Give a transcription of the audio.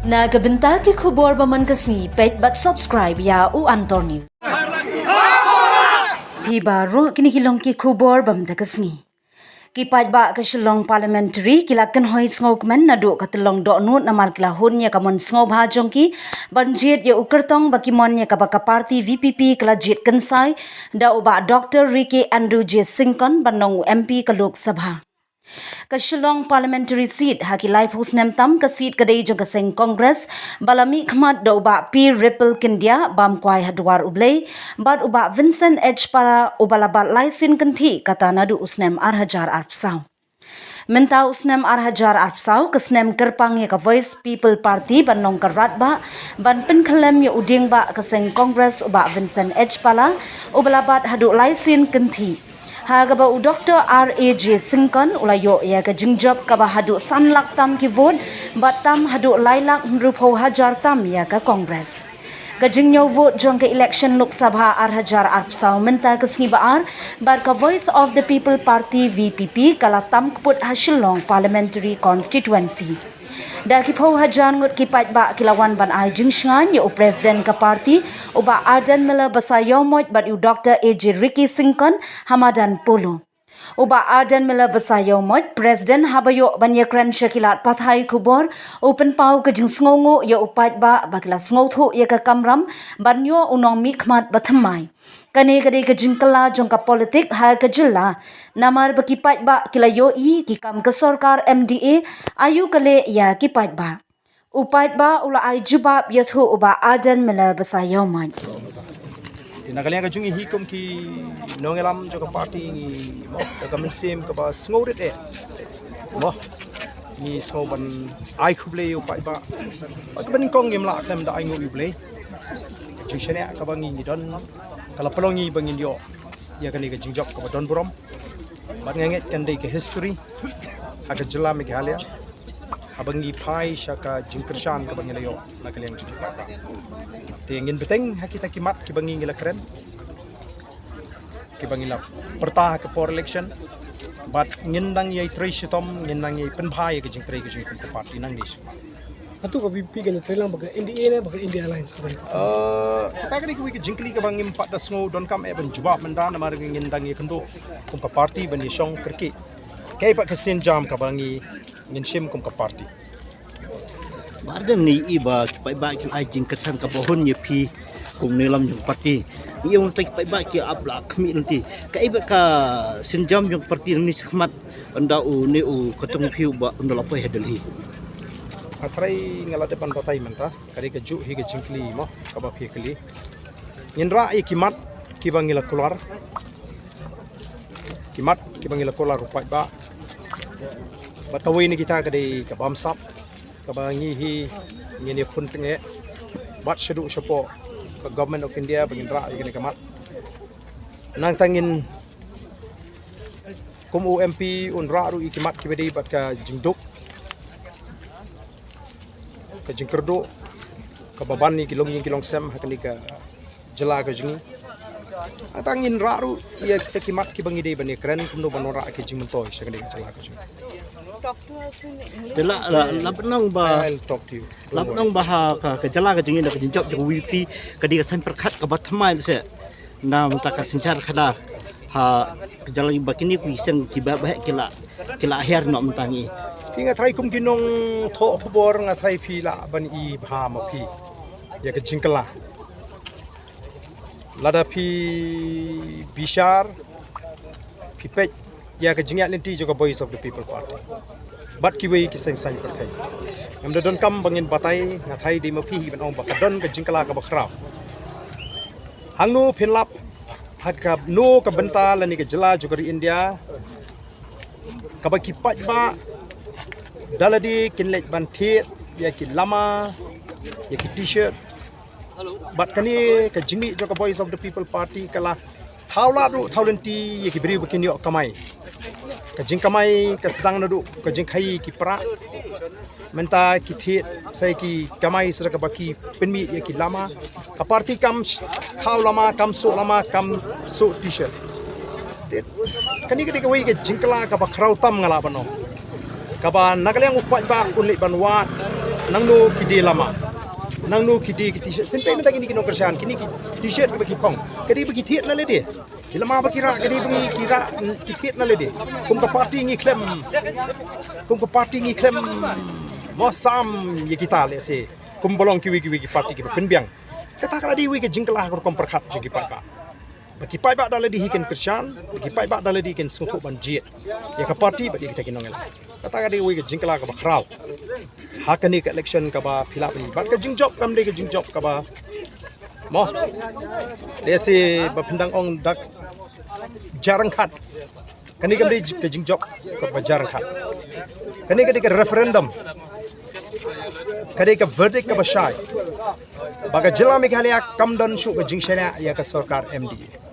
Nagabenta ki khubor baman kasni pet but subscribe ya u Antonio. Piba ro kini kilong ki khubor bam da kasni. Ki pat ba ka shillong parliamentary kilakan hoi ngokmen nadu katlong do nut namar kila hun ya kamon sngob ha jongki banjit ya ukertong baki mon ya kabaka party VPP kala jit kansai da uba Dr. Ricky Andrew J. Singkon banong MP ka Lok Sabha. Ka Shillong parliamentary seat haki live host tam ka seat kadai jong ka seng Congress balami khmat do ba P Ripple Kindia bam kwai hadwar ublei bad uba Vincent H para ubalabat laisin kanthi kata nadu usnem arhajar arpsau Menta usnem arhajar arpsau kesnem kerpang ya ka Voice People Party ban nong karat ba ban penkhlem ya uding ba ka seng Congress uba Vincent H pala ubalabat hadu laisin kanthi Hagaba u Dr. R.A.J. Singkon ulayo ya ka jingjab kaba hadu sanlak tam ki vote batam hadu lailak rupo hajar tam ya ka Congress. Ka jingyo vote jong ka election Lok Sabha arhajar arpsau menta kasngi baar bar ka Voice of the People Party VPP kala tam kput Shillong parliamentary constituency. Daki pau hajan ngut kipat ba kilawan ban ai jingsngan ya president ka party uba Arden Miller basayomot bat u Dr. A.J. Ricky Singkon Hamadan Polo. Uba Arden Miller basayomot president habayo banyakran syakilat pathai kubor open pau ke jingsngongo ya upat ba bakila sngotu ya ka kamram banyo unong mikmat bathamai. Kani kadai ke jingkala jong ka politik ha ke jilla namar bakipat ba kila yoi ki kam ke sarkar MDA ayu kale ya kipat ba upat ba ula ai jubab yathu uba Arden Miller basayomot Nagaling ka jungi hikom ki nongelam jo ka party ni mo ka mensim ka ba sngorit mo ni sngoban ai khuble upai ba ka banin kong gemla kam da ai ngobi ble jishane ka bangi ni don kala pelongi bangin yo ya kani ka jingjok ka don brom bat nganget kan dei ka history aga jela Meghalaya abangi pai shaka jingkershan ka bangi layo nagaling jungi Tingin beteng kita kimat ki bangi ngila keren ki bangi la pertah ke for election but ngindang yai trishitom ngindang yai penbhai ke jing ke party nang nis Atu ka BP kan trelang baga NDA na baga India Alliance ka kita kani ki jingkli ka bangi 4 don kam ban jubab menda na mar ngindang yai kendo kum ka party ban yong kerki kai pak kesin jam ka bangi nginshim kum ka party Bardan ni iba pai ba ki ajing kesan ka pohon ye pi kung nilam yung parti yung tay pai ba ki abla kami nanti ka iba ka sinjam yung parti ni sakmat anda u ni u katong piu ba unda lapai hedalhi atrai ngala depan batai menta kari ka ju hi ka jingkli mo ka ba phi kli nginra i kimat ki bangila keluar kimat ki bangila keluar rupai ba batawai ni kita ka dei ka bamsap kabangi hi ngini pun tenge bat sedu sepo ke government of India bangin ra igini kamat nang tangin kum UMP unra ru ikimat kibedi bat ka jingduk ka jingkerdo ka baban ni kilong sem hakani ka jela ka jingi atangin ra ru ia kita kimat kibangi dei bani keren kumno banora ke jingmentoy sakani ka jela ka jingi Dela lapnong ba lapnong ba ka jala ka jingin ka jinjok ka WP ka di ka san perkhat ka batmai se na mata ka sincar khada ha jala ba kini ku isen tiba ba kila akhir no mentangi Inga try kum kinong tho phobor nga try pila ban i bha ma phi ya ka jingkala lada phi bishar phi pet ya ka jingyat linti juga Voice of the People Party bat ki wei ki seng sang pathai ngam da don kam bangin batai nga thai di ma phi ban ong ba ka don ka jingkala ka bakrau hangnu phinlap hat ka no ka benta lani ka jela juga di India ka ba ki pat ba daladi kinlet ban thit ya ki lama ya ki t-shirt bat kani ka jingmi juga Voice of the People Party kala thawla ru thawlenti ya ki bri bakini kamai ka jing kamai ka sedang nadu ka jing khai ki pra menta ki thit sai ki kamai sera ka baki penmi ya ki lama ka party kam thaw lama kam so t-shirt kani kani ka wei ka jingkala ka ba khrau tam ngala bano kaba nagalang upat ba unli banwat nang no kidi lama nang no kidi t-shirt pen pen tagi ni kino kerjaan kini t-shirt ke bagi pong kadi bagi thiet na le de lama bakira kadi bagi kira thiet na le de kum ka party ngi klem mo sam ye kita le se kum bolong ki party ki pen biang kata kala di wi ke jingklah ko kom perkhat jigi pa bagi pai ba dale di hiken kerjaan bagi pai ba dale di hiken sutu banjir ya ka party bagi kita kinongela kata kala di wi ke jingklah ka bakrau hakani ke election ka ba philap ni bat ka jingjob kam le ke jingjob ka ba mo desi ba pindang ong dak jarang khat kani kam le ke jingjob ka ba jarang khat kani ke referendum kani ka verdict ka ba shai baga jila Meghalaya kamdan shu ka jingshana ya ka sarkar MD